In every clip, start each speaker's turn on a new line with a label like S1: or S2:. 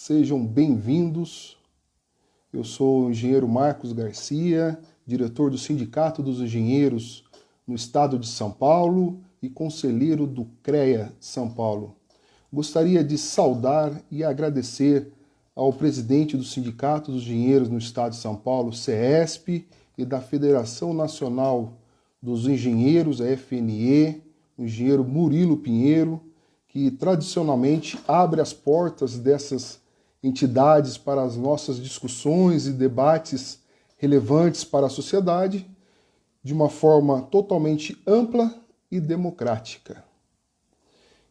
S1: Sejam bem-vindos. Eu sou o engenheiro Marcos Garcia, diretor do Sindicato dos Engenheiros no estado de São Paulo e conselheiro do CREA São Paulo. Gostaria de saudar e agradecer ao presidente do Sindicato dos Engenheiros no estado de São Paulo, CESP, e da Federação Nacional dos Engenheiros, a FNE, o engenheiro Murilo Pinheiro, que tradicionalmente abre as portas dessas entidades para as nossas discussões e debates relevantes para a sociedade de uma forma totalmente ampla e democrática.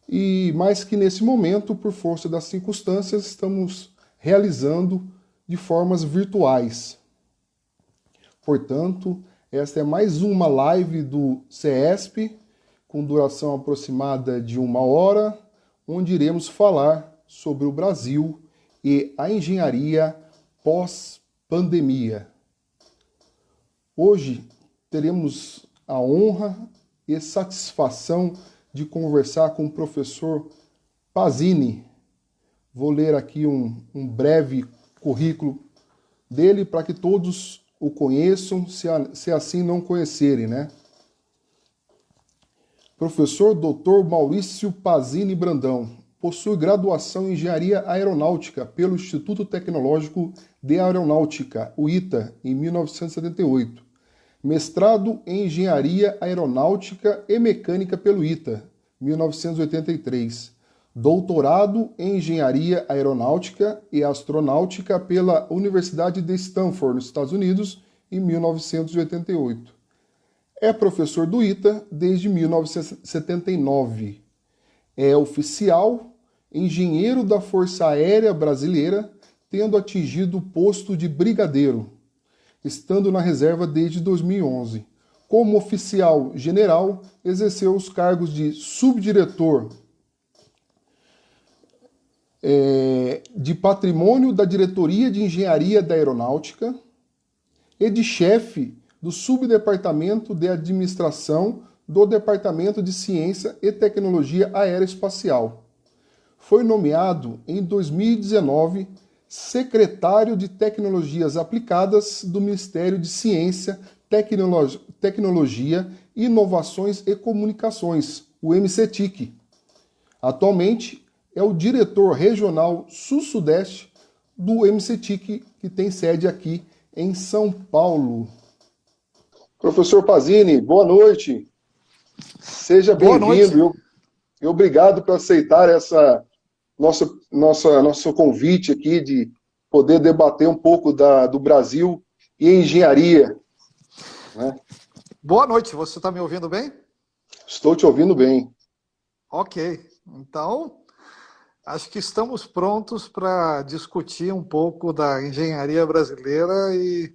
S1: E mais que nesse momento, por força das circunstâncias, estamos realizando de formas virtuais. Portanto, esta é mais uma live do CESP, com duração aproximada de 1 hora, onde iremos falar sobre o Brasil e a engenharia pós-pandemia. Hoje teremos a honra e satisfação de conversar com o professor Pazini. Vou ler aqui um breve currículo dele para que todos o conheçam, se assim não conhecerem, né? Professor Dr. Maurício Pazini Brandão possui graduação em Engenharia Aeronáutica pelo Instituto Tecnológico de Aeronáutica, o ITA, em 1978. Mestrado em Engenharia Aeronáutica e Mecânica pelo ITA, 1983. Doutorado em Engenharia Aeronáutica e Astronáutica pela Universidade de Stanford, nos Estados Unidos, em 1988. É professor do ITA desde 1979. É oficial, engenheiro da Força Aérea Brasileira, tendo atingido o posto de brigadeiro, estando na reserva desde 2011. Como oficial general, exerceu os cargos de subdiretor de patrimônio da Diretoria de Engenharia da Aeronáutica e de chefe do Subdepartamento de Administração do Departamento de Ciência e Tecnologia Aeroespacial. Foi nomeado em 2019 secretário de Tecnologias Aplicadas do Ministério de Ciência, Tecnologia, Inovações e Comunicações, o MCTIC. Atualmente é o diretor regional sul-sudeste do MCTIC, que tem sede aqui em São Paulo. Professor Pazini, boa noite. Seja bem-vindo e obrigado por aceitar essa nosso convite aqui de poder debater um pouco do Brasil e engenharia. Né?
S2: Boa noite, você está me ouvindo bem?
S1: Estou te ouvindo bem.
S2: Ok, então acho que estamos prontos para discutir um pouco da engenharia brasileira e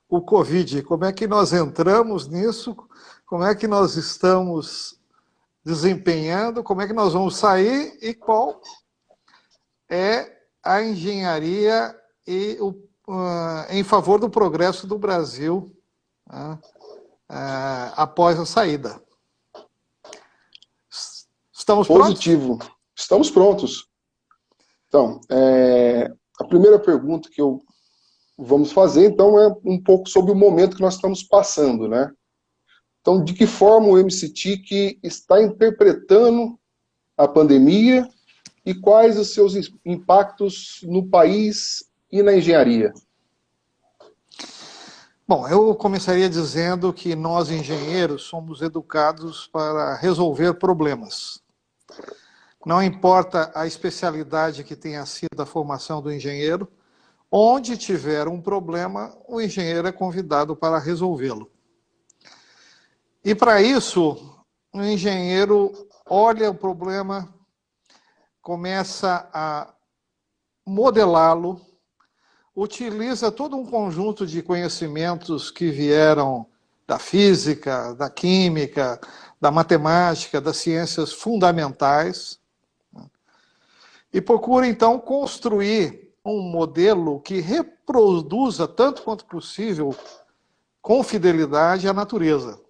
S2: o Covid. Como é que nós entramos nisso? Como é que nós estamos desempenhando? Como é que nós vamos sair? E qual é a engenharia em favor do progresso do Brasil após a saída? Estamos
S1: Positivo. Prontos? Estamos prontos. Então, a primeira pergunta que vamos fazer, então, é um pouco sobre o momento que nós estamos passando, né? Então, de que forma o MCTIC está interpretando a pandemia e quais os seus impactos no país e na engenharia?
S2: Bom, eu começaria dizendo que nós, engenheiros, somos educados para resolver problemas. Não importa a especialidade que tenha sido a formação do engenheiro, onde tiver um problema, o engenheiro é convidado para resolvê-lo. E para isso, o engenheiro olha o problema, começa a modelá-lo, utiliza todo um conjunto de conhecimentos que vieram da física, da química, da matemática, das ciências fundamentais, e procura, então, construir um modelo que reproduza, tanto quanto possível, com fidelidade, a natureza.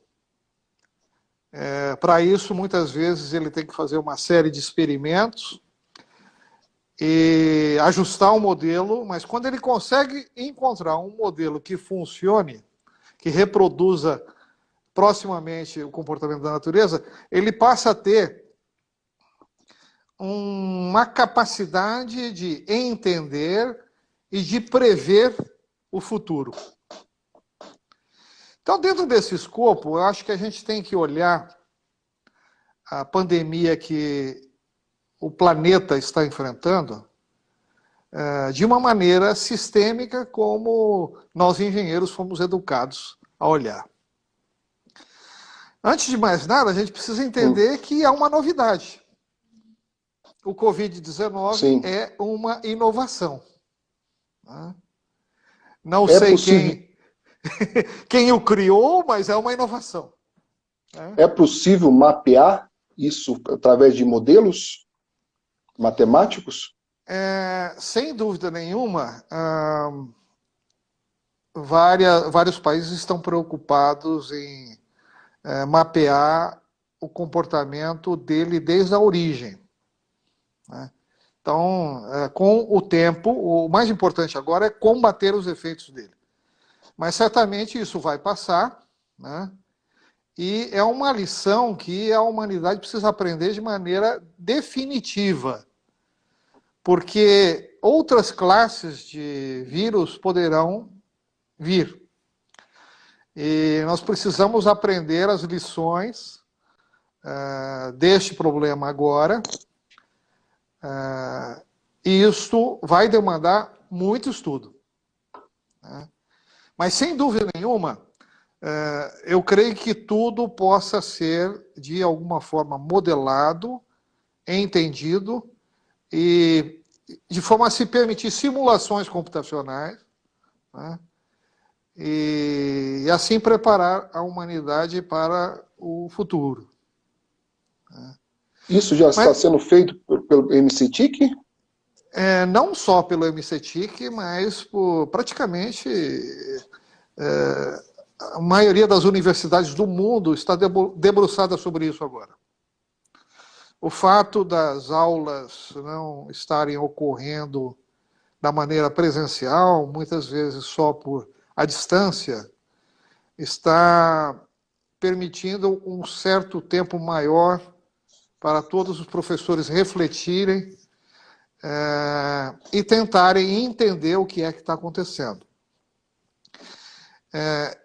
S2: Para isso, muitas vezes, ele tem que fazer uma série de experimentos e ajustar o modelo, mas quando ele consegue encontrar um modelo que funcione, que reproduza proximamente o comportamento da natureza, ele passa a ter uma capacidade de entender e de prever o futuro. Então, dentro desse escopo, eu acho que a gente tem que olhar a pandemia que o planeta está enfrentando de uma maneira sistêmica, como nós engenheiros fomos educados a olhar. Antes de mais nada, a gente precisa entender que há uma novidade. O Covid-19 é uma inovação. Não sei quem o criou, mas é uma inovação.
S1: É possível mapear isso através de modelos matemáticos?
S2: Sem dúvida nenhuma, vários países estão preocupados em mapear o comportamento dele desde a origem. Então, com o tempo, o mais importante agora é combater os efeitos dele. Mas certamente isso vai passar, né? E é uma lição que a humanidade precisa aprender de maneira definitiva, porque outras classes de vírus poderão vir. E nós precisamos aprender as lições deste problema agora, e isso vai demandar muito estudo. Mas, sem dúvida nenhuma, eu creio que tudo possa ser, de alguma forma, modelado, entendido, e de forma a se permitir simulações computacionais, né? E assim preparar a humanidade para o futuro.
S1: Isso já está sendo feito pelo MCTIC?
S2: Não só pelo MCTIC, mas por praticamente a maioria das universidades do mundo está debruçada sobre isso agora. O fato das aulas não estarem ocorrendo da maneira presencial, muitas vezes só por a distância, está permitindo um certo tempo maior para todos os professores refletirem e tentarem entender o que é que está acontecendo.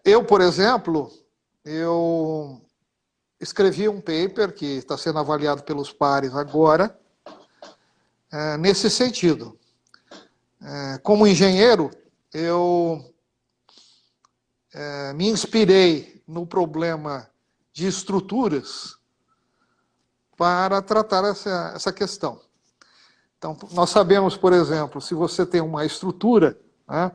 S2: Eu, por exemplo, eu escrevi um paper que está sendo avaliado pelos pares agora, nesse sentido. Como engenheiro, eu me inspirei no problema de estruturas para tratar essa questão. Então, nós sabemos, por exemplo, se você tem uma estrutura, né,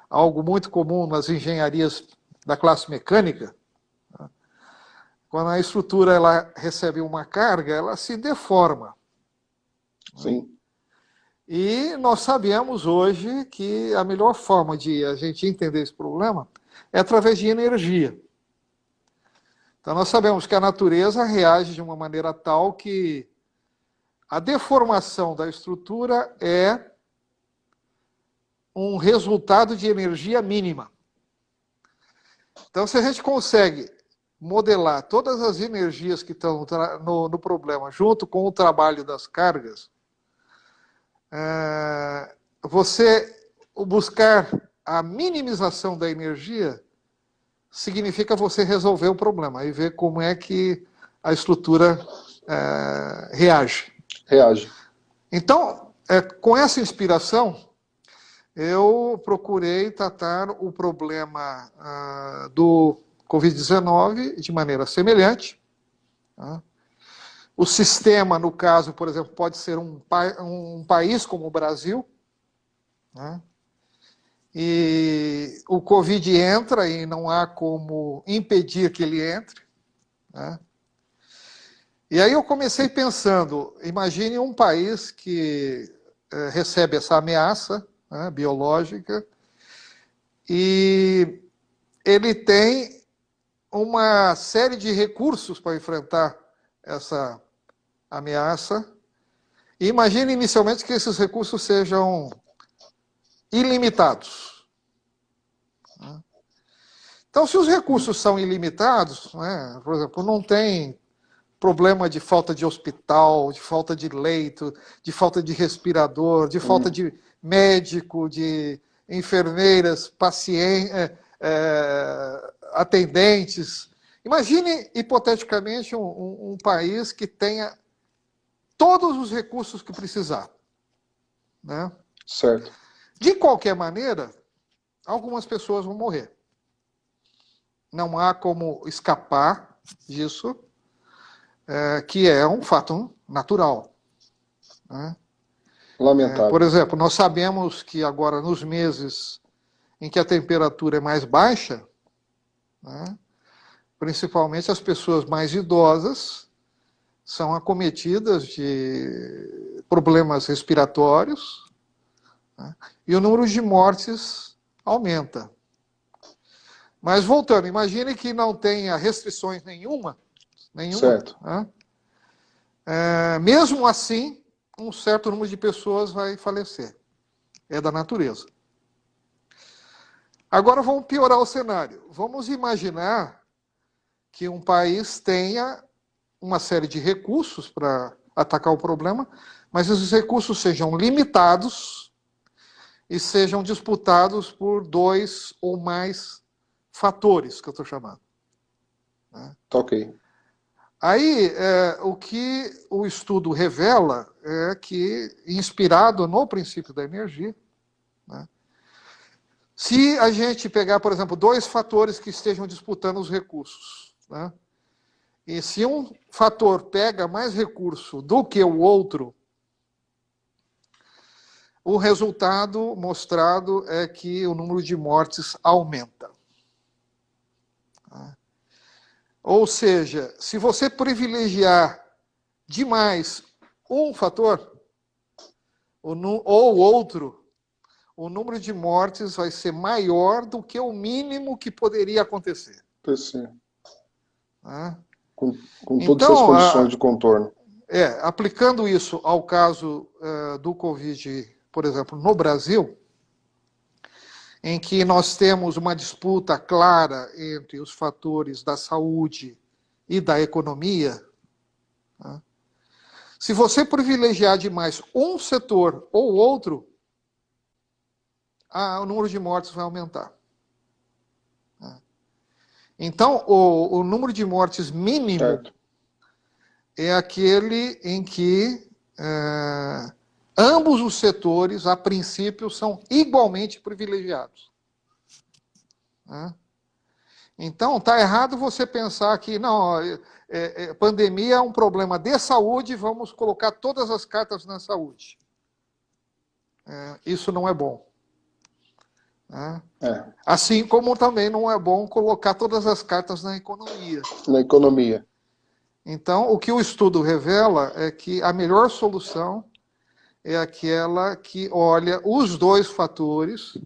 S2: algo muito comum nas engenharias da classe mecânica, né, quando a estrutura ela recebe uma carga, ela se deforma.
S1: Sim.
S2: E nós sabemos hoje que a melhor forma de a gente entender esse problema é através de energia. Então, nós sabemos que a natureza reage de uma maneira tal que a deformação da estrutura é um resultado de energia mínima. Então, se a gente consegue modelar todas as energias que estão no problema, junto com o trabalho das cargas, você buscar a minimização da energia significa você resolver o problema e ver como é que a estrutura reage. Então, com essa inspiração, eu procurei tratar o problema do Covid-19 de maneira semelhante. O sistema, no caso, por exemplo, pode ser um país como o Brasil, né? E o Covid entra e não há como impedir que ele entre, né? E aí eu comecei pensando, imagine um país que recebe essa ameaça, né, biológica, e ele tem uma série de recursos para enfrentar essa ameaça, E imagine inicialmente que esses recursos sejam ilimitados. Então, se os recursos são ilimitados, né, por exemplo, não tem problema de falta de hospital, de falta de leito, de falta de respirador, de falta de médico, de enfermeiras, pacientes, atendentes. Imagine, hipoteticamente, um país que tenha todos os recursos que precisar. Né?
S1: Certo.
S2: De qualquer maneira, algumas pessoas vão morrer. Não há como escapar disso, que é um fato natural. Né?
S1: Lamentável.
S2: Por exemplo, nós sabemos que agora, nos meses em que a temperatura é mais baixa, né, principalmente as pessoas mais idosas são acometidas de problemas respiratórios, né, e o número de mortes aumenta. Mas voltando, imagine que não tenha restrições nenhuma,
S1: Certo.
S2: Né? Mesmo assim, um certo número de pessoas vai falecer. É da natureza. Agora vamos piorar o cenário. Vamos imaginar que um país tenha uma série de recursos para atacar o problema, mas esses recursos sejam limitados e sejam disputados por 2 ou mais fatores, que eu estou chamando.
S1: Ok.
S2: Aí, o que o estudo revela é que, inspirado no princípio da energia, né, se a gente pegar, por exemplo, 2 fatores que estejam disputando os recursos, né, e se um fator pega mais recurso do que o outro, o resultado mostrado é que o número de mortes aumenta. Ou seja, se você privilegiar demais um fator ou outro, o número de mortes vai ser maior do que o mínimo que poderia acontecer.
S1: Com todas as condições de contorno.
S2: Aplicando isso ao caso do Covid, por exemplo, no Brasil, em que nós temos uma disputa clara entre os fatores da saúde e da economia, né? Se você privilegiar demais um setor ou outro, o número de mortes vai aumentar. Então, o número de mortes mínimo é aquele em que ambos os setores, a princípio, são igualmente privilegiados. Então, está errado você pensar que não, pandemia é um problema de saúde, vamos colocar todas as cartas na saúde. Isso não é bom. Assim como também não é bom colocar todas as cartas na economia. Então, o que o estudo revela é que a melhor solução é aquela que olha os 2 fatores,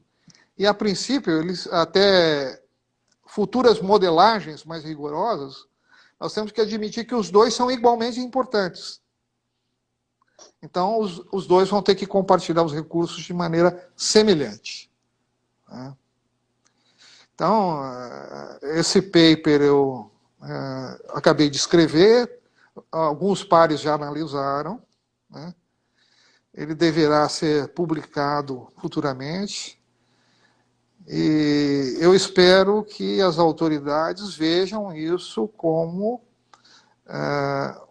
S2: e a princípio, eles até futuras modelagens mais rigorosas, nós temos que admitir que os 2 são igualmente importantes. Então, os 2 vão ter que compartilhar os recursos de maneira semelhante. Então, esse paper eu acabei de escrever, alguns pares já analisaram, né? Ele deverá ser publicado futuramente, e eu espero que as autoridades vejam isso como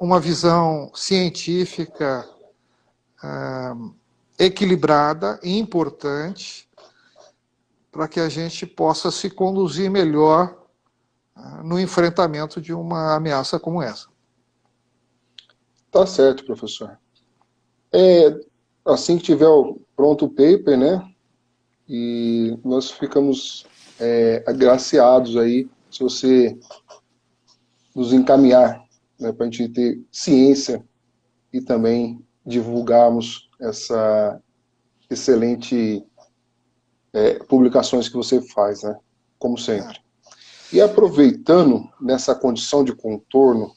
S2: uma visão científica equilibrada e importante, para que a gente possa se conduzir melhor no enfrentamento de uma ameaça como essa.
S1: Tá certo, professor. Assim que tiver pronto o paper, né, e nós ficamos agraciados aí, se você nos encaminhar, né, para a gente ter ciência e também divulgarmos essa excelente publicações que você faz, né, como sempre. E aproveitando nessa condição de contorno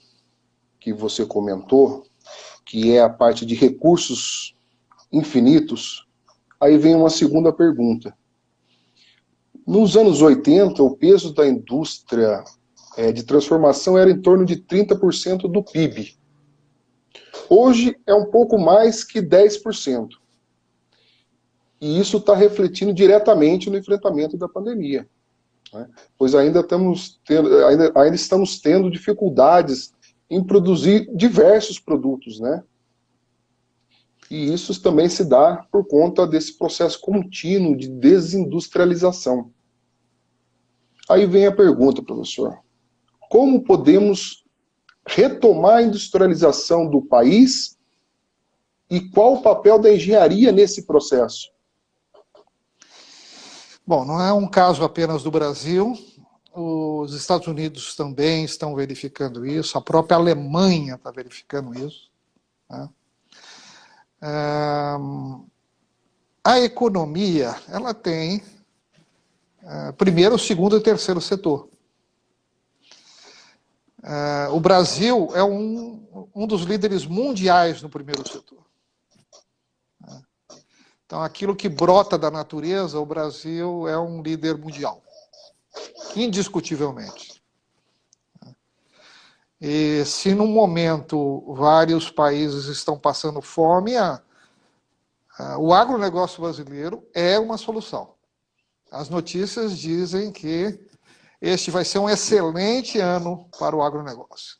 S1: que você comentou, que é a parte de recursos infinitos, aí vem uma segunda pergunta. Nos anos 80, o peso da indústria de transformação era em torno de 30% do PIB. Hoje é um pouco mais que 10%. E isso está refletindo diretamente no enfrentamento da pandemia, né? Pois ainda estamos tendo dificuldades em produzir diversos produtos, né? E isso também se dá por conta desse processo contínuo de desindustrialização. Aí vem a pergunta, professor: como podemos retomar a industrialização do país e qual o papel da engenharia nesse processo?
S2: Bom, não é um caso apenas do Brasil. Os Estados Unidos também estão verificando isso, a própria Alemanha está verificando isso, né? A economia, ela tem primeiro, segundo e terceiro setor. O Brasil é um dos líderes mundiais no primeiro setor. Então, aquilo que brota da natureza, o Brasil é um líder mundial, indiscutivelmente. E se num momento vários países estão passando fome, o agronegócio brasileiro é uma solução. As notícias dizem que este vai ser um excelente ano para o agronegócio.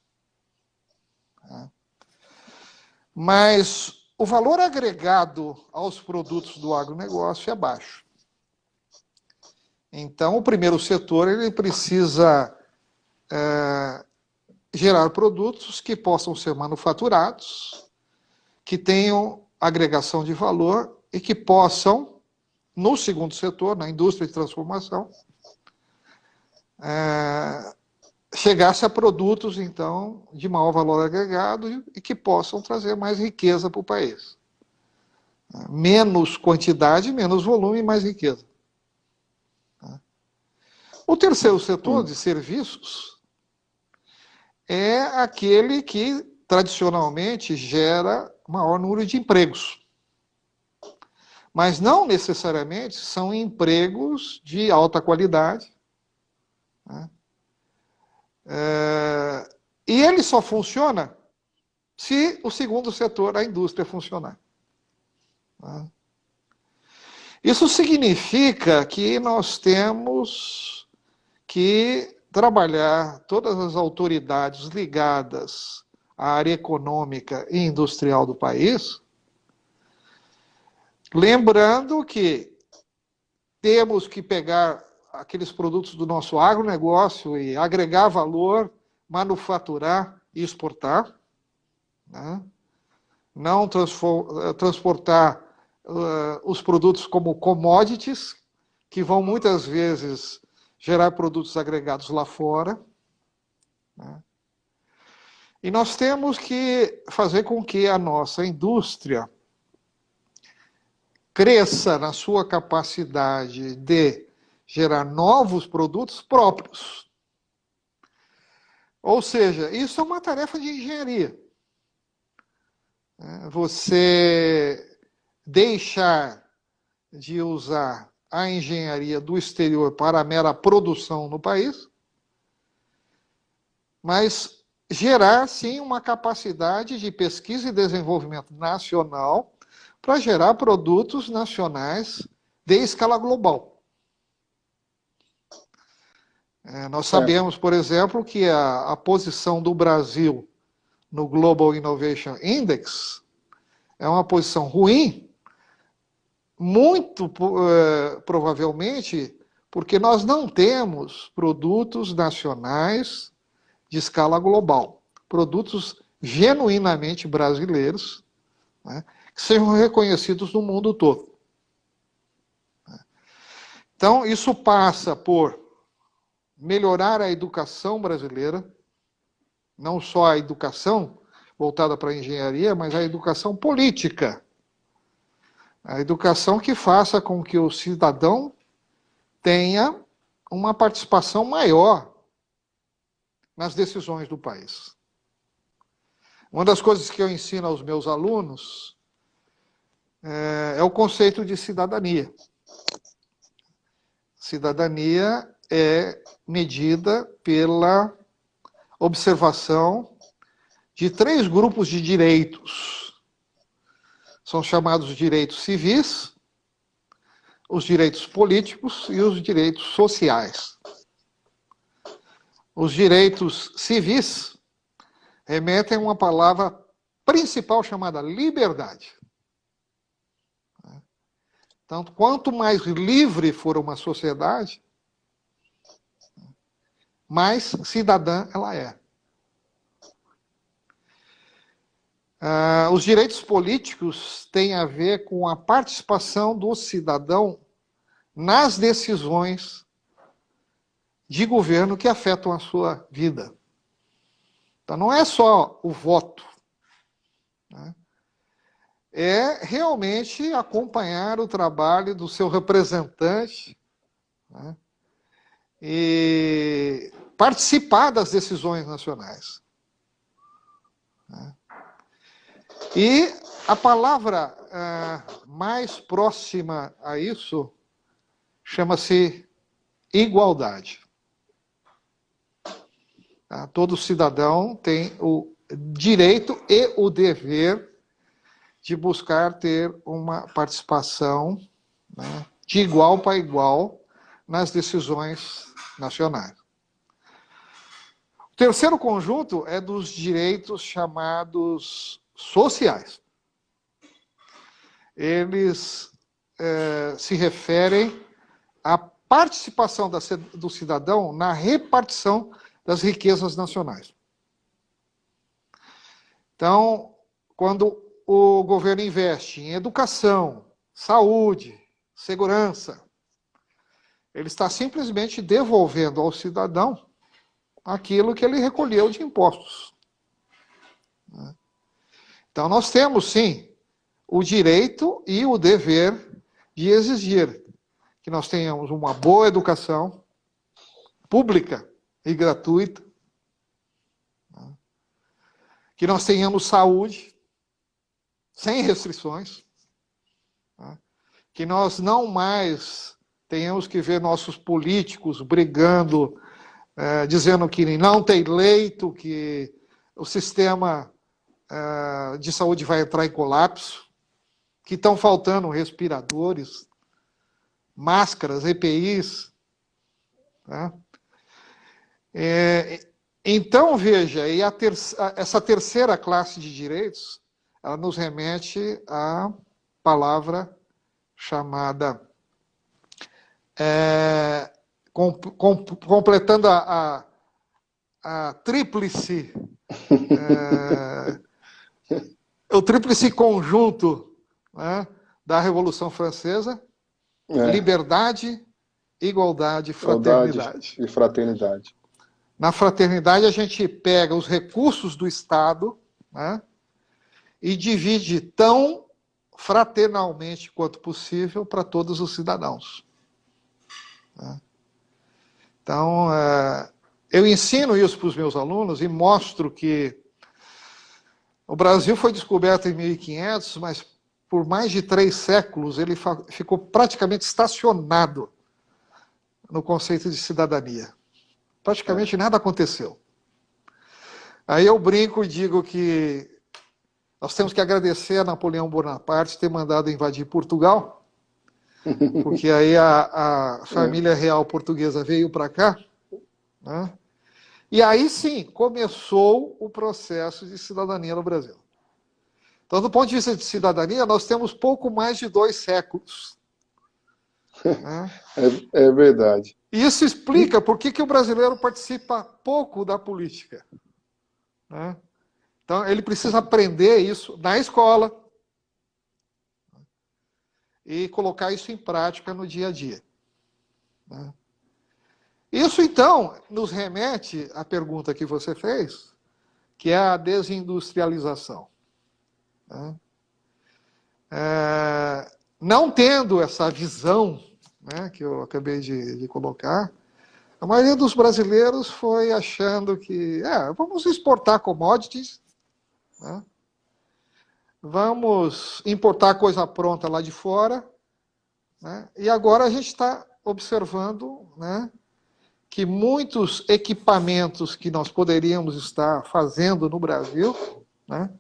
S2: Mas o valor agregado aos produtos do agronegócio é baixo. Então, o primeiro setor ele precisa gerar produtos que possam ser manufaturados, que tenham agregação de valor e que possam, no segundo setor, na indústria de transformação, chegar-se a produtos, então, de maior valor agregado e que possam trazer mais riqueza para o país. Menos quantidade, menos volume, mais riqueza. O terceiro setor de serviços é aquele que, tradicionalmente, gera maior número de empregos. Mas não necessariamente são empregos de alta qualidade, né? E ele só funciona se o segundo setor, a indústria, funcionar. Isso significa que nós temos que trabalhar todas as autoridades ligadas à área econômica e industrial do país, lembrando que temos que pegar aqueles produtos do nosso agronegócio e agregar valor, manufaturar e exportar, né? Não transportar os produtos como commodities, que vão muitas vezes gerar produtos agregados lá fora, né? E nós temos que fazer com que a nossa indústria cresça na sua capacidade de gerar novos produtos próprios. Ou seja, isso é uma tarefa de engenharia. Você deixar de usar a engenharia do exterior para a mera produção no país, mas gerar, sim, uma capacidade de pesquisa e desenvolvimento nacional para gerar produtos nacionais de escala global. Nós sabemos, por exemplo, que a posição do Brasil no Global Innovation Index é uma posição ruim, muito provavelmente porque nós não temos produtos nacionais de escala global, produtos genuinamente brasileiros, né, que sejam reconhecidos no mundo todo. Então, isso passa por melhorar a educação brasileira, não só a educação voltada para a engenharia, mas a educação política. A educação que faça com que o cidadão tenha uma participação maior nas decisões do país. Uma das coisas que eu ensino aos meus alunos é o conceito de cidadania. Cidadania é medida pela observação de 3 grupos de direitos. São chamados direitos civis, os direitos políticos e os direitos sociais. Os direitos civis remetem a uma palavra principal chamada liberdade. Então, quanto mais livre for uma sociedade, mais cidadã ela é. Os direitos políticos têm a ver com a participação do cidadão nas decisões de governo que afetam a sua vida. Então, não é só o voto, né? É realmente acompanhar o trabalho do seu representante, né? E participar das decisões nacionais, né? E a palavra mais próxima a isso chama-se igualdade. Tá? Todo cidadão tem o direito e o dever de buscar ter uma participação, né, de igual para igual nas decisões nacionais. O terceiro conjunto é dos direitos chamados sociais. Eles se referem à participação do cidadão na repartição das riquezas nacionais. Então, quando o governo investe em educação, saúde, segurança, ele está simplesmente devolvendo ao cidadão aquilo que ele recolheu de impostos. Então, nós temos, sim, o direito e o dever de exigir que nós tenhamos uma boa educação pública e gratuita, que nós tenhamos saúde sem restrições, que nós não mais tenhamos que ver nossos políticos brigando, dizendo que não tem leito, que o sistema de saúde vai entrar em colapso, que estão faltando respiradores, máscaras, EPIs. Tá? Então, veja, e essa terceira classe de direitos, ela nos remete à palavra chamada, completando a tríplice, o tríplice conjunto, né, da Revolução Francesa: liberdade, igualdade e fraternidade.
S1: E fraternidade.
S2: Na fraternidade, a gente pega os recursos do Estado, né, e divide tão fraternalmente quanto possível para todos os cidadãos. Então, eu ensino isso para os meus alunos e mostro que o Brasil foi descoberto em 1500, mas por mais de 3 séculos ele ficou praticamente estacionado no conceito de cidadania. Praticamente nada aconteceu. Aí eu brinco e digo que nós temos que agradecer a Napoleão Bonaparte ter mandado invadir Portugal, porque aí a família real portuguesa veio para cá, né? E aí sim começou o processo de cidadania no Brasil. Então, do ponto de vista de cidadania, nós temos pouco mais de 2 séculos. Né?
S1: É verdade.
S2: E isso explica por que o brasileiro participa pouco da política. Né? Então, ele precisa aprender isso na escola e colocar isso em prática no dia a dia. Né? Isso, então, nos remete à pergunta que você fez, que é a desindustrialização. Né? Não tendo essa visão, né, que eu acabei de colocar, a maioria dos brasileiros foi achando que vamos exportar commodities, né? Vamos importar coisa pronta lá de fora, né? E agora a gente está observando, né, que muitos equipamentos que nós poderíamos estar fazendo no Brasil, né,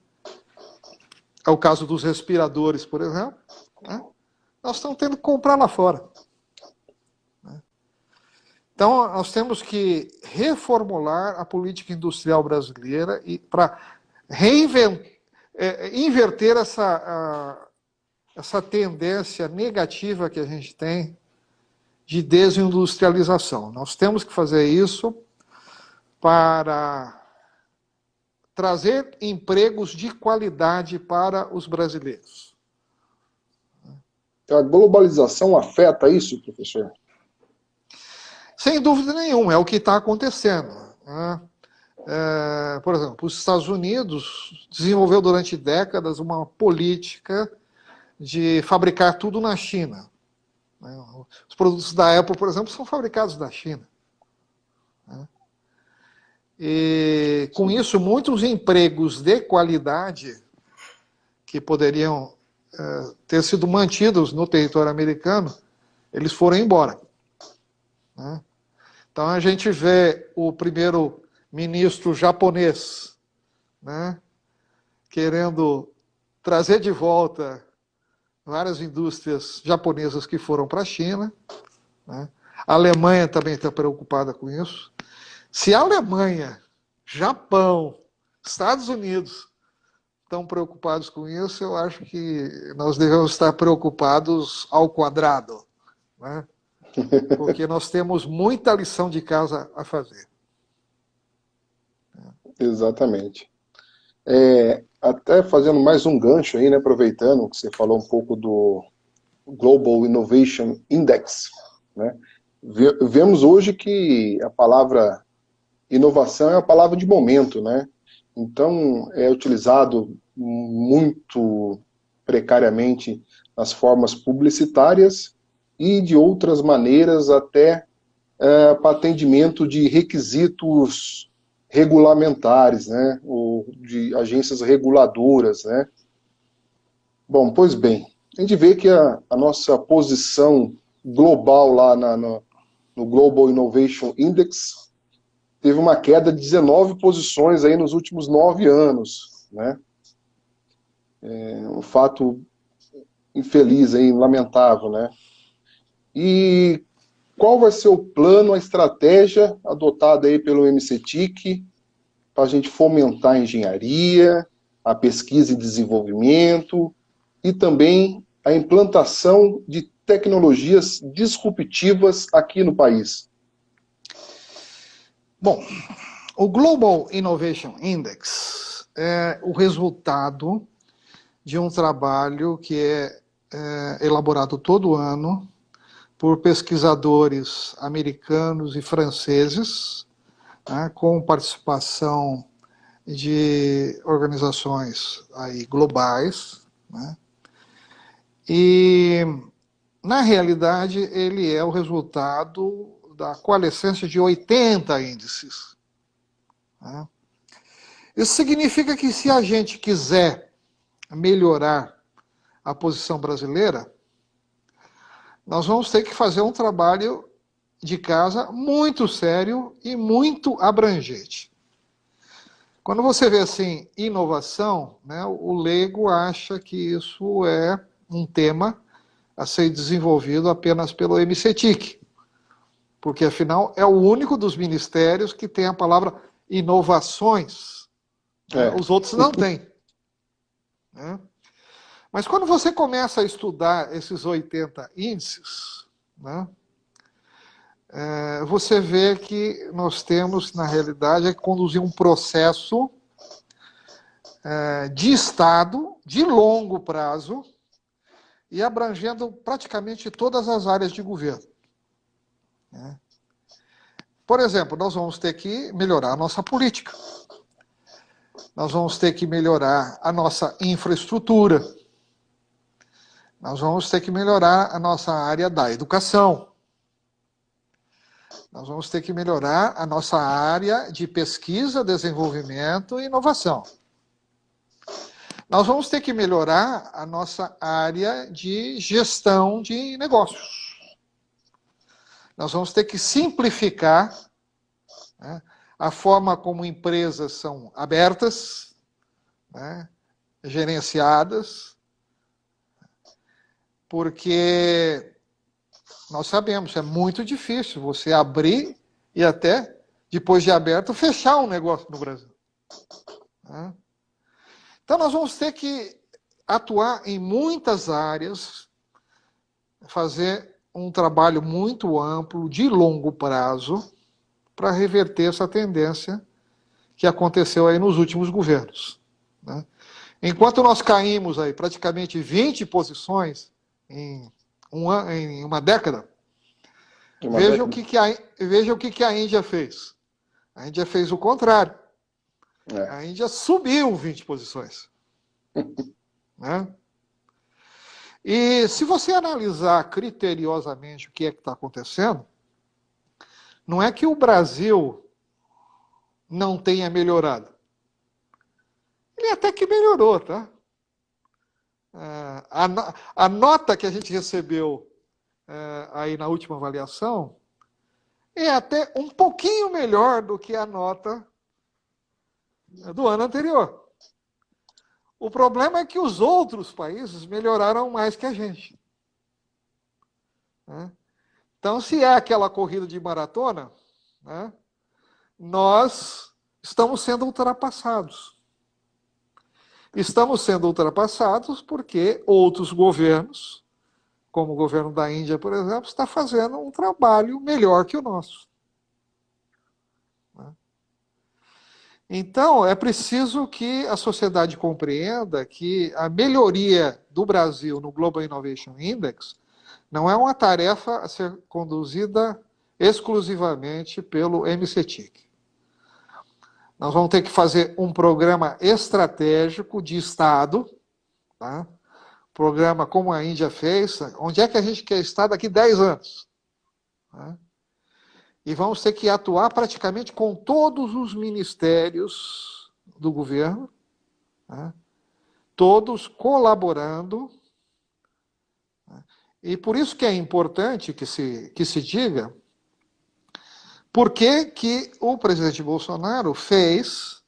S2: é o caso dos respiradores, por exemplo, né, nós estamos tendo que comprar lá fora. Então, nós temos que reformular a política industrial brasileira para inverter essa tendência negativa que a gente tem de desindustrialização. Nós temos que fazer isso para trazer empregos de qualidade para os brasileiros.
S1: A globalização afeta isso, professor?
S2: Sem dúvida nenhuma, é o que está acontecendo, né? Por exemplo, os Estados Unidos desenvolveu durante décadas uma política de fabricar tudo na China. Os produtos da Apple, por exemplo, são fabricados na China. E com isso, muitos empregos de qualidade que poderiam ter sido mantidos no território americano, eles foram embora. Então a gente vê o primeiro-ministro japonês, né, querendo trazer de volta várias indústrias japonesas que foram para a China, né? A Alemanha também está preocupada com isso. Se a Alemanha, Japão, Estados Unidos estão preocupados com isso, eu acho que nós devemos estar preocupados ao quadrado, né? Porque nós temos muita lição de casa a fazer.
S1: Exatamente. Até fazendo mais um gancho aí, né, aproveitando que você falou um pouco do Global Innovation Index, né? Vemos hoje que a palavra inovação é a palavra de momento, né? Então é utilizado muito precariamente nas formas publicitárias e de outras maneiras até para atendimento de requisitos regulamentares, né, ou de agências reguladoras, né. Bom, pois bem, a gente vê que a nossa posição global lá no Global Innovation Index teve uma queda de 19 posições aí nos últimos 9 anos, né. Um fato infeliz aí, lamentável, né. E qual vai ser o plano, a estratégia adotada aí pelo MCTIC para a gente fomentar a engenharia, a pesquisa e desenvolvimento e também a implantação de tecnologias disruptivas aqui no país?
S2: Bom, o Global Innovation Index é o resultado de um trabalho que é elaborado todo ano por pesquisadores americanos e franceses, né, com participação de organizações aí globais, né, e, na realidade, ele é o resultado da coalescência de 80 índices. Né. Isso significa que se a gente quiser melhorar a posição brasileira, nós vamos ter que fazer um trabalho de casa muito sério e muito abrangente. Quando você vê assim, inovação, né, o leigo acha que isso é um tema a ser desenvolvido apenas pelo MCTIC, porque afinal é o único dos ministérios que tem a palavra inovações, né? Os outros não têm. Né? Mas quando você começa a estudar esses 80 índices, né, você vê que nós temos, na realidade, que conduzir um processo de Estado, de longo prazo, e abrangendo praticamente todas as áreas de governo. Né? Por exemplo, nós vamos ter que melhorar a nossa política. Nós vamos ter que melhorar a nossa infraestrutura. Nós vamos ter que melhorar a nossa área da educação. Nós vamos ter que melhorar a nossa área de pesquisa, desenvolvimento e inovação. nós vamos ter que melhorar a nossa área de gestão de negócios. Nós vamos ter que simplificar, né, a forma como empresas são abertas, né, gerenciadas, porque nós sabemos, é muito difícil você abrir e até, depois de aberto, fechar um negócio no Brasil. Né? Então, nós vamos ter que atuar em muitas áreas, fazer um trabalho muito amplo, de longo prazo, para reverter essa tendência que aconteceu aí nos últimos governos. Né? Enquanto nós caímos aí praticamente 20 posições em uma década, veja o que a Índia fez. A Índia fez o contrário. A Índia subiu 20 posições. Né? E se você analisar criteriosamente o que é que está acontecendo, não é que o Brasil não tenha melhorado. Ele até que melhorou, tá? A nota que a gente recebeu aí na última avaliação é até um pouquinho melhor do que a nota do ano anterior. O problema é que os outros países melhoraram mais que a gente. Né? Então, se é aquela corrida de maratona, né, nós estamos sendo ultrapassados. Estamos sendo ultrapassados porque outros governos, como o governo da Índia, por exemplo, está fazendo um trabalho melhor que o nosso. Então, é preciso que a sociedade compreenda que a melhoria do Brasil no Global Innovation Index não é uma tarefa a ser conduzida exclusivamente pelo MCTIC. Nós vamos ter que fazer um programa estratégico de Estado, tá? Programa como a Índia fez, onde é que a gente quer estar daqui 10 anos? Tá? E vamos ter que atuar praticamente com todos os ministérios do governo, tá? Todos colaborando. Tá? E por isso que é importante que se diga por que o presidente Bolsonaro fez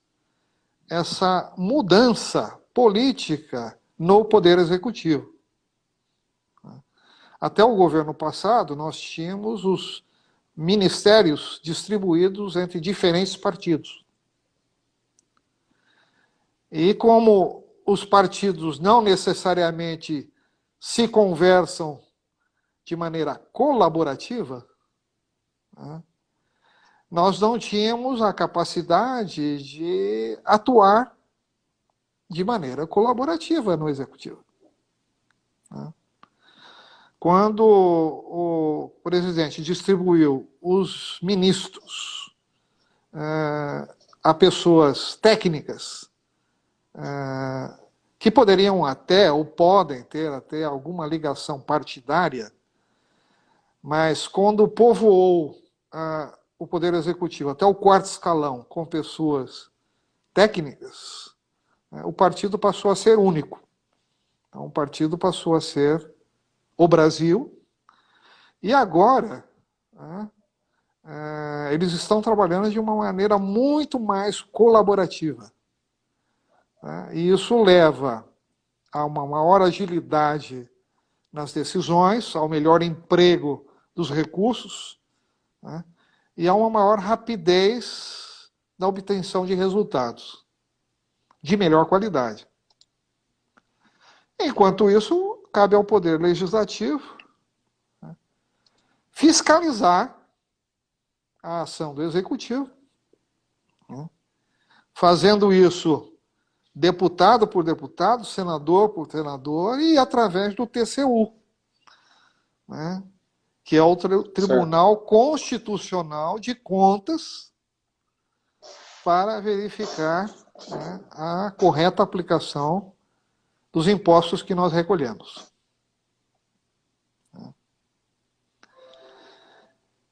S2: essa mudança política no Poder Executivo. Até o governo passado, nós tínhamos os ministérios distribuídos entre diferentes partidos. E como os partidos não necessariamente se conversam de maneira colaborativa, né, nós não tínhamos a capacidade de atuar de maneira colaborativa no Executivo. Né? Quando o presidente distribuiu os ministros a pessoas técnicas que poderiam até, ou podem ter até alguma ligação partidária, mas quando povoou o Poder Executivo até o quarto escalão com pessoas técnicas, o partido passou a ser único. Então, o partido passou a ser o Brasil, e agora eles estão trabalhando de uma maneira muito mais colaborativa. E isso leva a uma maior agilidade nas decisões, ao melhor emprego dos recursos, e a uma maior rapidez na obtenção de resultados de melhor qualidade. Enquanto isso, cabe ao Poder Legislativo fiscalizar a ação do Executivo, fazendo isso deputado por deputado, senador por senador e através do TCU, que é o Tribunal Constitucional de Contas, para verificar a correta aplicação dos impostos que nós recolhemos.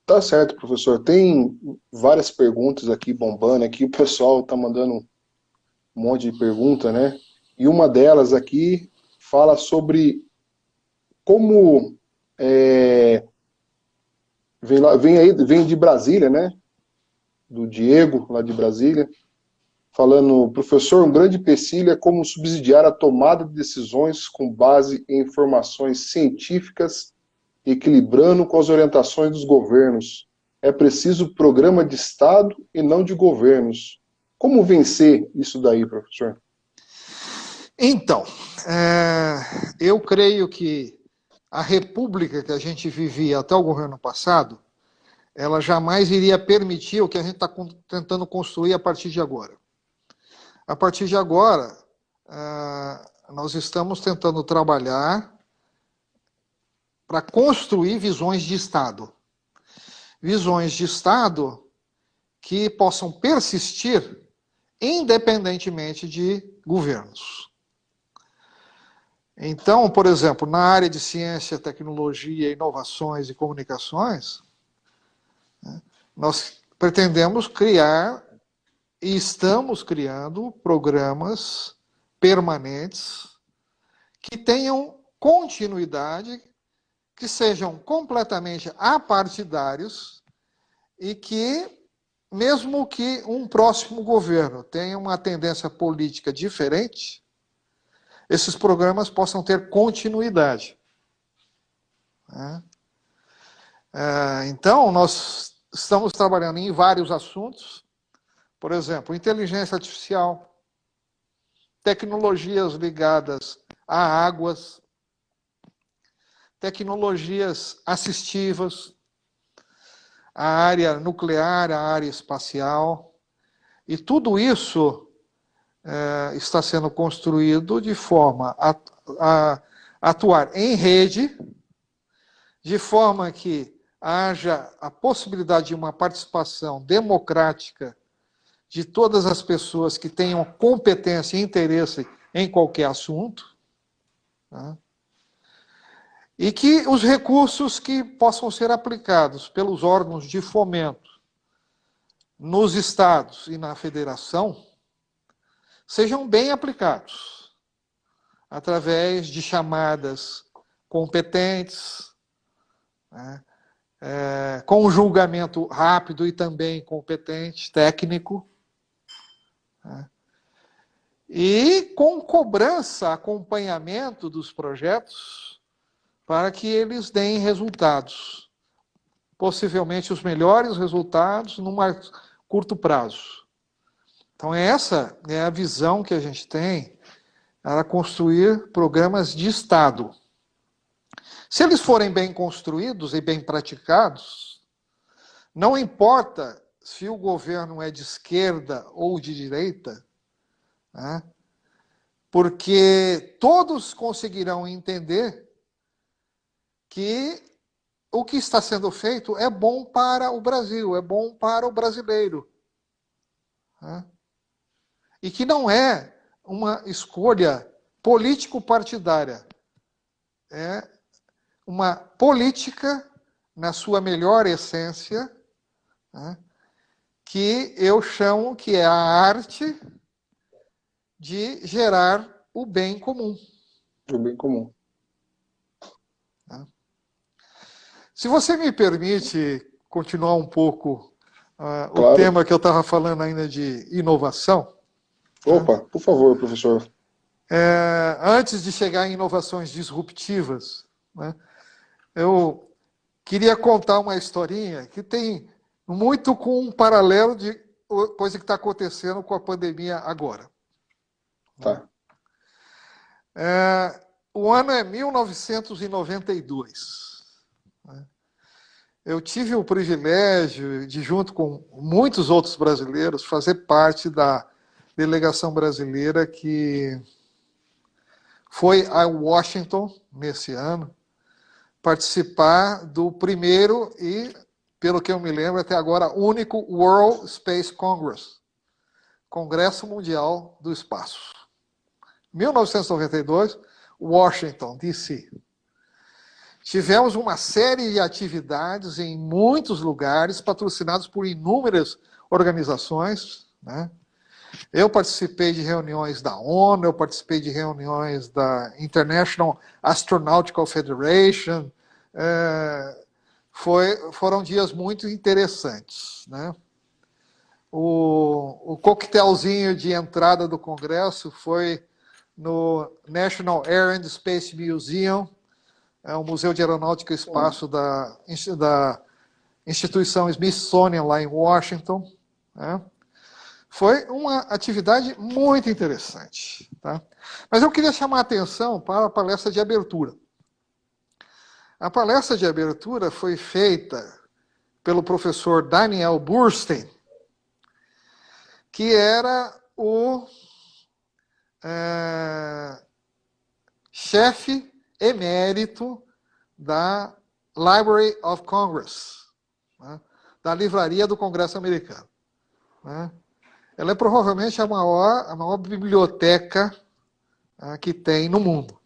S1: Tá certo, professor. Tem várias perguntas aqui bombando, aqui o pessoal tá mandando um monte de pergunta, né? e uma delas aqui fala sobre como vem de Brasília, né? Do Diego, lá de Brasília, falando, professor, um grande empecilho é como subsidiar a tomada de decisões com base em informações científicas, equilibrando com as orientações dos governos. É preciso programa de Estado e não de governos. Como vencer isso daí, professor?
S2: Então, eu creio que a república que a gente vivia até o governo passado, ela jamais iria permitir o que a gente está tentando construir a partir de agora. A partir de agora, nós estamos tentando trabalhar para construir visões de Estado. Visões de Estado que possam persistir independentemente de governos. Então, por exemplo, na área de ciência, tecnologia, inovações e comunicações, nós pretendemos criar e estamos criando programas permanentes que tenham continuidade, que sejam completamente apartidários e que, mesmo que um próximo governo tenha uma tendência política diferente, esses programas possam ter continuidade. Então, nós estamos trabalhando em vários assuntos, por exemplo, inteligência artificial, tecnologias ligadas a águas, tecnologias assistivas, a área nuclear, a área espacial, e tudo isso está sendo construído de forma a atuar em rede, de forma que haja a possibilidade de uma participação democrática de todas as pessoas que tenham competência e interesse em qualquer assunto, tá? E que os recursos que possam ser aplicados pelos órgãos de fomento nos estados e na federação sejam bem aplicados, através de chamadas competentes, né, com um julgamento rápido e também competente, técnico, né, e com cobrança, acompanhamento dos projetos, para que eles deem resultados, possivelmente os melhores resultados num curto prazo. Então essa é a visão que a gente tem para construir programas de Estado. Se eles forem bem construídos e bem praticados, não importa se o governo é de esquerda ou de direita, né, porque todos conseguirão entender que o que está sendo feito é bom para o Brasil, é bom para o brasileiro, né, e que não é uma escolha político-partidária, é uma política na sua melhor essência, né, que eu chamo que é a arte de gerar o bem comum.
S1: O bem comum.
S2: Se você me permite continuar um pouco o
S1: Claro.
S2: tema que eu estava falando ainda de inovação.
S1: Opa, por favor, professor.
S2: Antes de chegar em inovações disruptivas, né, eu queria contar uma historinha que tem muito com um paralelo de coisa que está acontecendo com a pandemia agora.
S1: Tá.
S2: O ano é 1992. Eu tive o privilégio de, junto com muitos outros brasileiros, fazer parte da delegação brasileira que foi a Washington, nesse ano, participar do primeiro e, pelo que eu me lembro, até agora, único World Space Congress, Congresso Mundial do Espaço. 1992, Washington, D.C. Tivemos uma série de atividades em muitos lugares, patrocinados por inúmeras organizações, né? Eu participei de reuniões da ONU, eu participei de reuniões da International Astronautical Federation. Foram dias muito interessantes, né? O coquetelzinho de entrada do Congresso foi no National Air and Space Museum, o Museu de Aeronáutica e Espaço da instituição Smithsonian, lá em Washington, né? Foi uma atividade muito interessante, tá? Mas eu queria chamar a atenção para a palestra de abertura. A palestra de abertura foi feita pelo professor Daniel Boorstin, que era o chefe emérito da Library of Congress, né? Da Livraria do Congresso Americano, né? Ela é provavelmente a maior biblioteca que tem no mundo.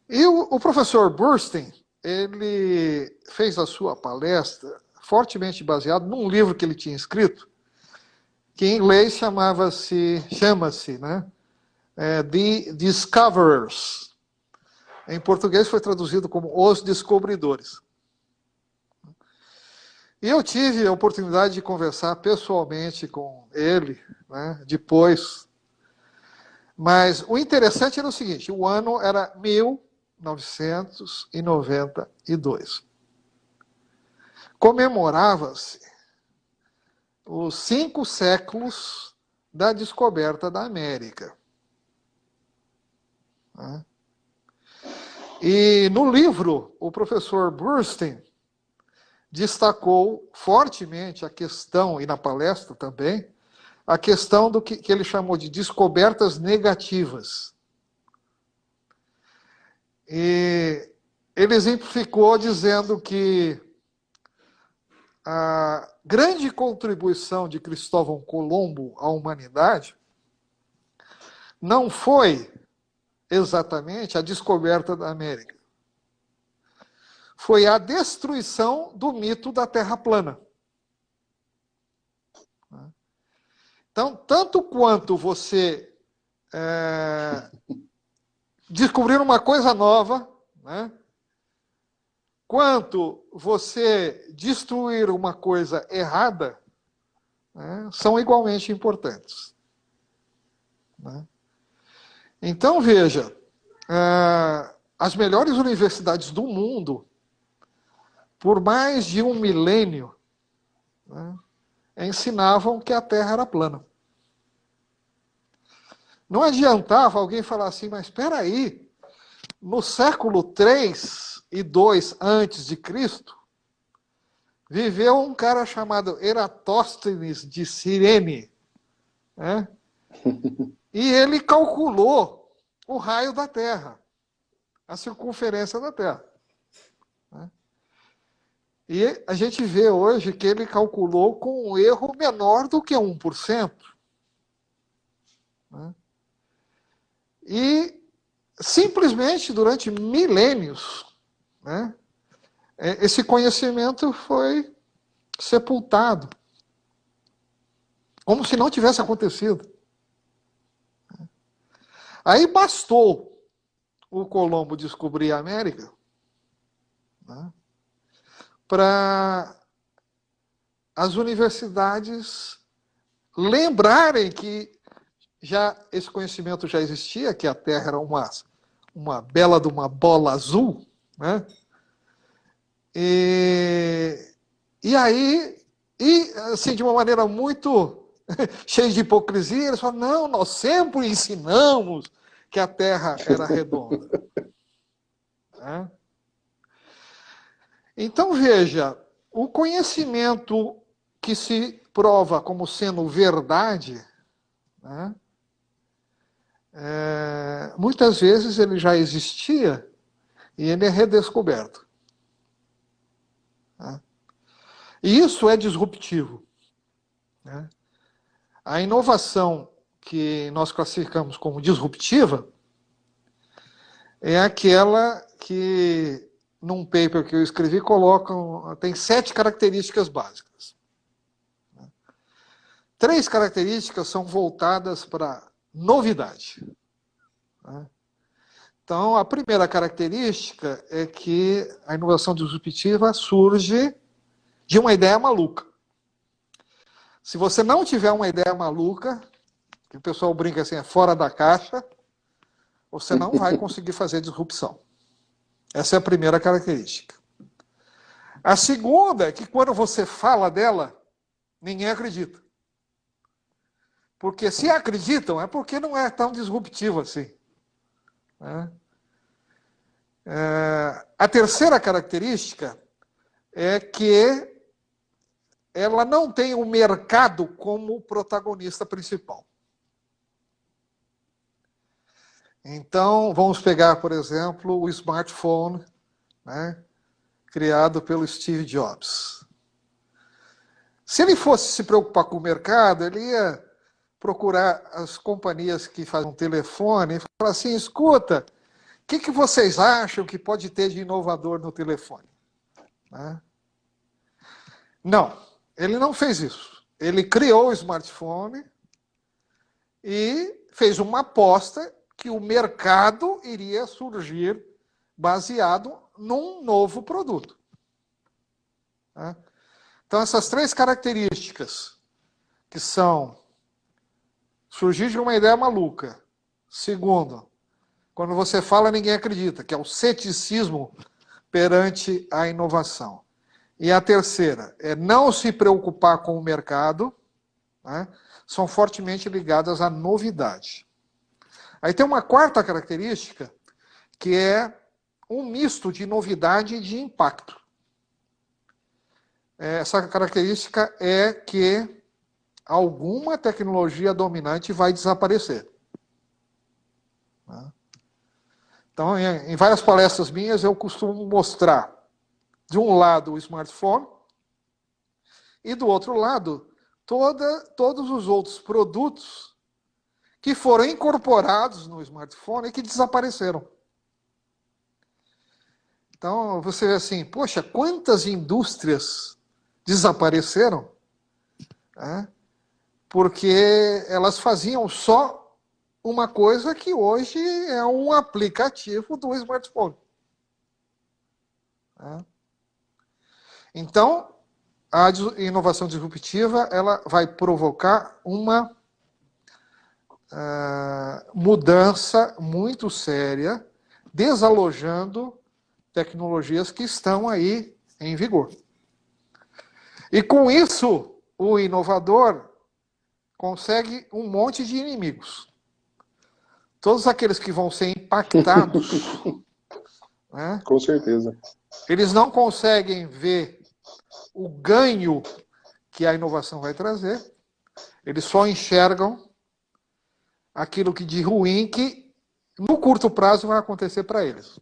S2: E o professor Boorstin, ele fez a sua palestra fortemente baseado num livro que ele tinha escrito, que em inglês chama-se, né, The Discoverers. Em português foi traduzido como Os Descobridores. E eu tive a oportunidade de conversar pessoalmente com ele, né, depois. Mas o interessante era o seguinte, o ano era 1992. Comemorava-se os 5 séculos da descoberta da América. E no livro, o professor Boorstin destacou fortemente a questão, e na palestra também, a questão do que ele chamou de descobertas negativas. E ele exemplificou dizendo que a grande contribuição de Cristóvão Colombo à humanidade não foi exatamente a descoberta da América. Foi a destruição do mito da Terra plana. Então, tanto quanto você descobrir uma coisa nova, né, quanto você destruir uma coisa errada, né, são igualmente importantes. Né? Então, veja, as melhores universidades do mundo, por mais de 1 milênio, né, ensinavam que a Terra era plana. Não adiantava alguém falar assim, mas espera aí, no século 3 e 2 antes de Cristo, viveu um cara chamado Eratóstenes de Cirene, né? E ele calculou o raio da Terra, a circunferência da Terra. Né? E a gente vê hoje que ele calculou com um erro menor do que 1%. Né? E simplesmente durante milênios, né, esse conhecimento foi sepultado, como se não tivesse acontecido. Aí bastou o Colombo descobrir a América, né, para as universidades lembrarem que esse conhecimento já existia, que a Terra era uma bela de uma bola azul, né? E aí, assim, de uma maneira muito cheia de hipocrisia, eles falam, não, nós sempre ensinamos que a Terra era redonda. Né? Então, veja, o conhecimento que se prova como sendo verdade, né, muitas vezes ele já existia e ele é redescoberto. Né? E isso é disruptivo. Né? A inovação que nós classificamos como disruptiva é aquela que, num paper que eu escrevi, tem 7 características básicas. 3 características são voltadas para novidade. Então, a primeira característica é que a inovação disruptiva surge de uma ideia maluca. Se você não tiver uma ideia maluca, que o pessoal brinca assim, é fora da caixa, você não vai conseguir fazer disrupção. Essa é a primeira característica. A segunda é que quando você fala dela, ninguém acredita. Porque se acreditam, é porque não é tão disruptivo assim. A terceira característica é que ela não tem o mercado como protagonista principal. Então, vamos pegar, por exemplo, o smartphone, né, criado pelo Steve Jobs. Se ele fosse se preocupar com o mercado, ele ia procurar as companhias que fazem um telefone e falar assim, escuta, o que vocês acham que pode ter de inovador no telefone? Não, ele não fez isso. Ele criou o smartphone e fez uma aposta que o mercado iria surgir baseado num novo produto. Então, essas 3 características, que são surgir de uma ideia maluca. Segundo, quando você fala, ninguém acredita, que é o ceticismo perante a inovação. E a terceira é não se preocupar com o mercado, né? São fortemente ligadas à novidade. Aí tem uma quarta característica, que é um misto de novidade e de impacto. Essa característica é que alguma tecnologia dominante vai desaparecer. Então, em várias palestras minhas, eu costumo mostrar, de um lado, o smartphone, e do outro lado, todos os outros produtos que foram incorporados no smartphone e que desapareceram. Então, você vê assim, poxa, quantas indústrias desapareceram? Porque elas faziam só uma coisa que hoje é um aplicativo do smartphone. Então, a inovação disruptiva ela vai provocar uma mudança muito séria, desalojando tecnologias que estão aí em vigor. E com isso, o inovador consegue um monte de inimigos. Todos aqueles que vão ser impactados, né,
S1: Com certeza.
S2: eles não conseguem ver o ganho que a inovação vai trazer, eles só enxergam aquilo que de ruim que no curto prazo vai acontecer para eles.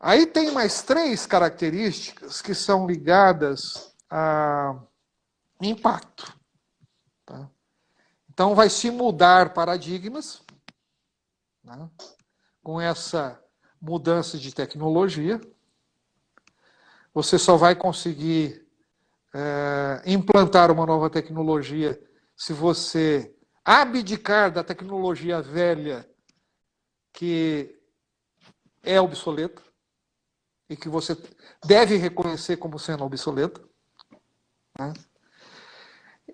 S2: Aí tem mais 3 características que são ligadas a impacto. Então vai se mudar paradigmas, né, com essa mudança de tecnologia. Você só vai conseguir implantar uma nova tecnologia se você abdicar da tecnologia velha que é obsoleta e que você deve reconhecer como sendo obsoleta.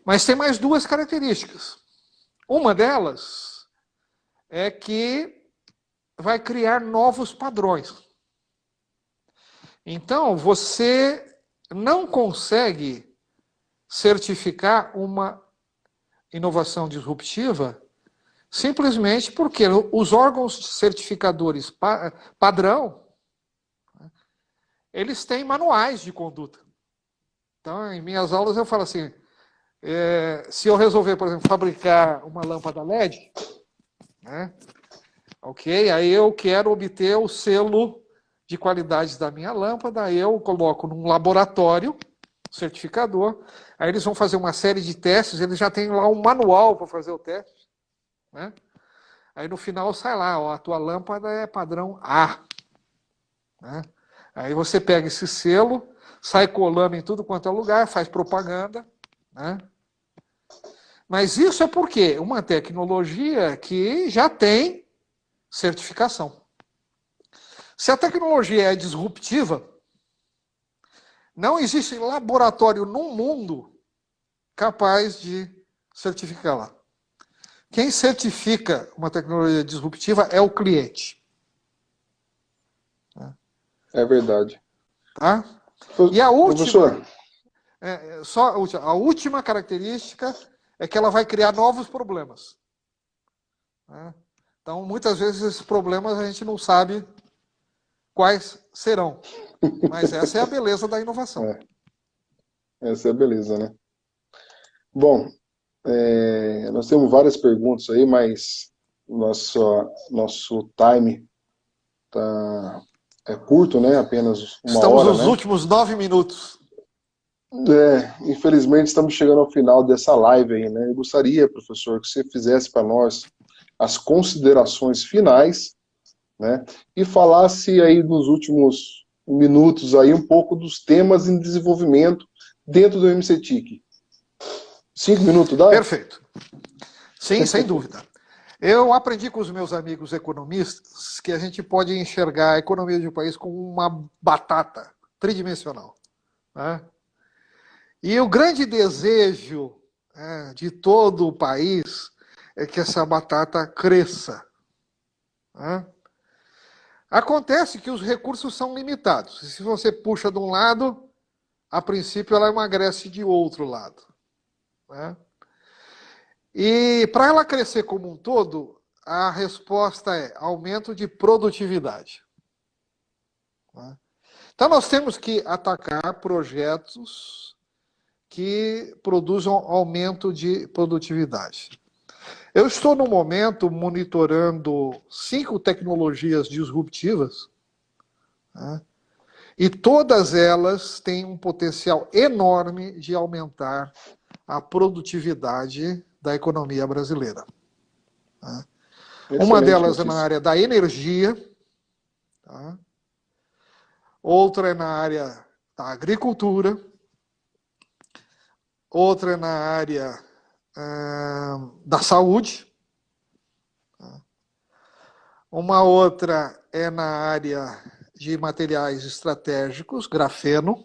S2: Mas tem mais 2 características. Uma delas é que vai criar novos padrões. Então, você não consegue certificar uma inovação disruptiva simplesmente porque os órgãos certificadores padrão, eles têm manuais de conduta. Então, em minhas aulas eu falo assim, se eu resolver, por exemplo, fabricar uma lâmpada LED, né, ok, aí eu quero obter o selo de qualidade da minha lâmpada, aí eu coloco num laboratório certificador, aí eles vão fazer uma série de testes, eles já têm lá um manual para fazer o teste, né? Aí no final sai lá, ó, a tua lâmpada é padrão A, né? Aí você pega esse selo, sai colando em tudo quanto é lugar, faz propaganda, né? Mas isso é porque uma tecnologia que já tem certificação. Se a tecnologia é disruptiva, não existe laboratório no mundo capaz de certificá-la. Quem certifica uma tecnologia disruptiva é o cliente.
S1: É verdade.
S2: Tá? E a
S1: Professor,
S2: a última característica é que ela vai criar novos problemas. Né? Então, muitas vezes, esses problemas a gente não sabe quais serão. Mas essa é a beleza da inovação.
S1: Essa é a beleza, né? Bom, nós temos várias perguntas aí, mas nosso time é curto, né? Apenas uma
S2: Estamos
S1: hora,
S2: nos
S1: né?
S2: últimos 9 minutos.
S1: Infelizmente estamos chegando ao final dessa live aí, né? Eu gostaria, professor, que você fizesse para nós as considerações finais, né? E falasse aí nos últimos minutos aí um pouco dos temas em desenvolvimento dentro do MCTIC. 5 minutos dá?
S2: Perfeito. Sim, sem dúvida. Eu aprendi com os meus amigos economistas que a gente pode enxergar a economia de um país como uma batata tridimensional. Né? E o grande desejo de todo o país é que essa batata cresça. Né? Acontece que os recursos são limitados. Se você puxa de um lado, a princípio ela emagrece de outro lado. Né? E para ela crescer como um todo, a resposta é aumento de produtividade. Então nós temos que atacar projetos que produzam aumento de produtividade. Eu estou, no momento, monitorando 5 tecnologias disruptivas, né? E todas elas têm um potencial enorme de aumentar a produtividade da economia brasileira. Tá? Uma delas
S1: notícia.
S2: é na área da energia, tá? Outra é na área da agricultura, outra é na área da saúde, tá? Uma outra é na área de materiais estratégicos, grafeno,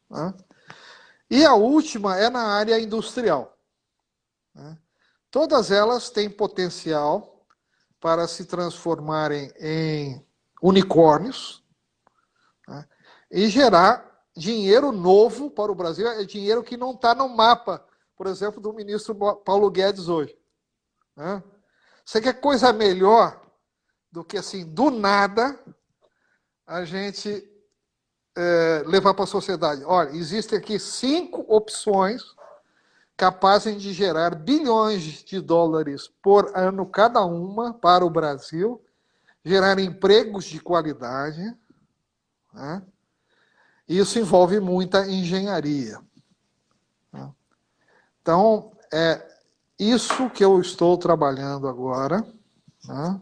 S2: tá? E a última é na área industrial. Todas elas têm potencial para se transformarem em unicórnios, né, e gerar dinheiro novo para o Brasil. É dinheiro que não está no mapa, por exemplo, do ministro Paulo Guedes hoje. Né? Você quer coisa melhor do que, assim, do nada, a gente levar para a sociedade? Olha, existem aqui 5 opções capazes de gerar bilhões de dólares por ano cada uma para o Brasil, gerar empregos de qualidade, né? Isso envolve muita engenharia. Né? Então, é isso que eu estou trabalhando agora, né?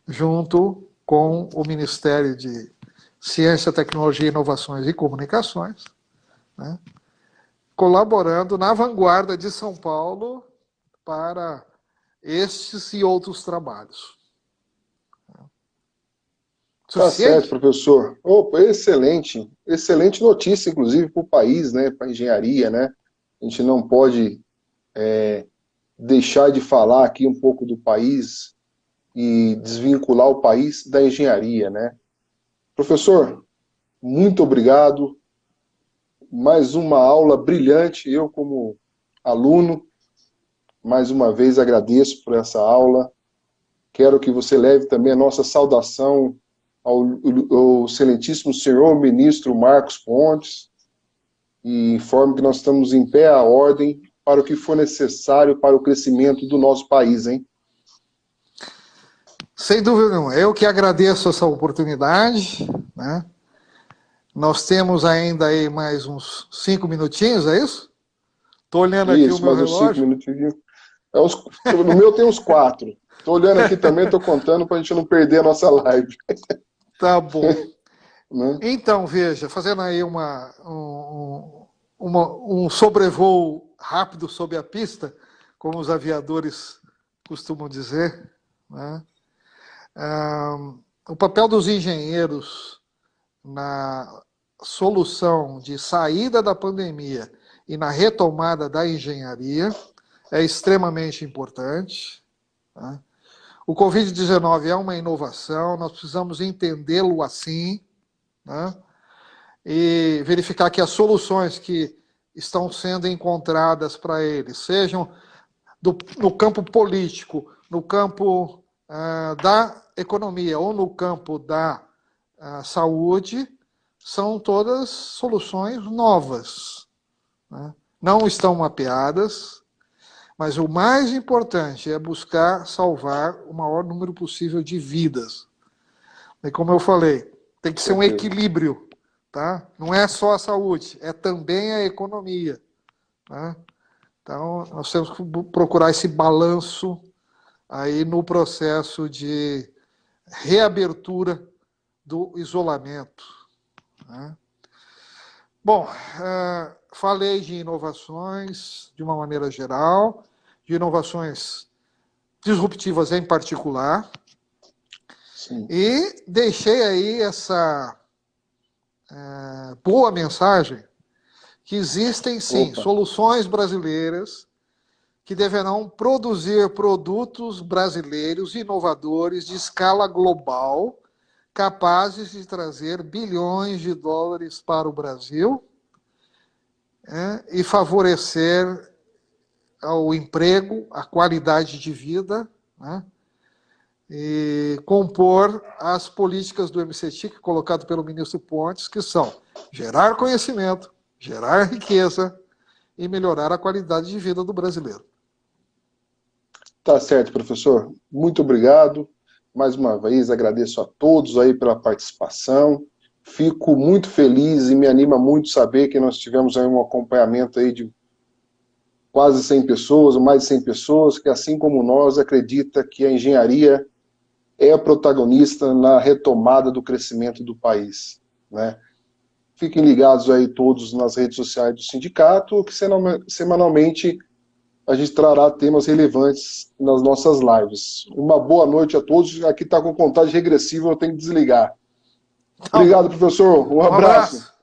S2: Junto com o Ministério de Ciência, Tecnologia, Inovações e Comunicações, né? Colaborando na vanguarda de São Paulo para estes e outros trabalhos.
S1: Tá certo, professor. Opa, excelente. Excelente notícia, inclusive, para o país, né? Para a engenharia, né? A gente não pode deixar de falar aqui um pouco do país e desvincular o país da engenharia, né? Professor, muito obrigado. Mais uma aula brilhante. Eu, como aluno, mais uma vez agradeço por essa aula. Quero que você leve também a nossa saudação ao excelentíssimo senhor ministro Marcos Pontes e informe que nós estamos em pé à ordem para o que for necessário para o crescimento do nosso país, hein?
S2: Sem dúvida nenhuma. Eu que agradeço essa oportunidade, né? Nós temos ainda aí mais uns 5 minutinhos, é isso? Estou olhando aqui o meu relógio. 5
S1: minutinhos. No meu tem uns 4. Estou olhando aqui também, estou contando para a gente não perder a nossa live.
S2: Tá bom.
S1: né?
S2: Então, veja, fazendo aí um sobrevoo rápido sobre a pista, como os aviadores costumam dizer, né? O papel dos engenheiros na solução de saída da pandemia e na retomada da engenharia é extremamente importante, né? O Covid-19 é uma inovação, nós precisamos entendê-lo assim, né? E verificar que as soluções que estão sendo encontradas para ele, sejam no campo político, no campo da economia ou no campo da saúde, são todas soluções novas, né? Não estão mapeadas, mas o mais importante é buscar salvar o maior número possível de vidas. E como eu falei, tem que ser um equilíbrio, tá? Não é só a saúde, é também a economia, né? Então, nós temos que procurar esse balanço aí no processo de reabertura do isolamento, né? Bom, falei de inovações de uma maneira geral, de inovações disruptivas em particular,
S1: Sim.
S2: e deixei aí essa boa mensagem que existem, sim, soluções brasileiras que deverão produzir produtos brasileiros inovadores de escala global, capazes de trazer bilhões de dólares para o Brasil, e favorecer o emprego, a qualidade de vida, né? E compor as políticas do MCTIC, colocado pelo ministro Pontes, que são gerar conhecimento, gerar riqueza e melhorar a qualidade de vida do brasileiro.
S1: Tá certo, professor. Muito obrigado. Mais uma vez, agradeço a todos aí pela participação. Fico muito feliz e me anima muito saber que nós tivemos aí um acompanhamento aí de quase 100 pessoas, ou mais de 100 pessoas, que assim como nós, acredita que a engenharia é a protagonista na retomada do crescimento do país, né? Fiquem ligados aí todos nas redes sociais do sindicato, que semanalmente a gente trará temas relevantes nas nossas lives. Uma boa noite a todos. Aqui está com contagem regressiva, eu tenho que desligar.
S2: Tá
S1: Obrigado,
S2: bom.
S1: professor. Um
S2: Um
S1: abraço.
S2: abraço.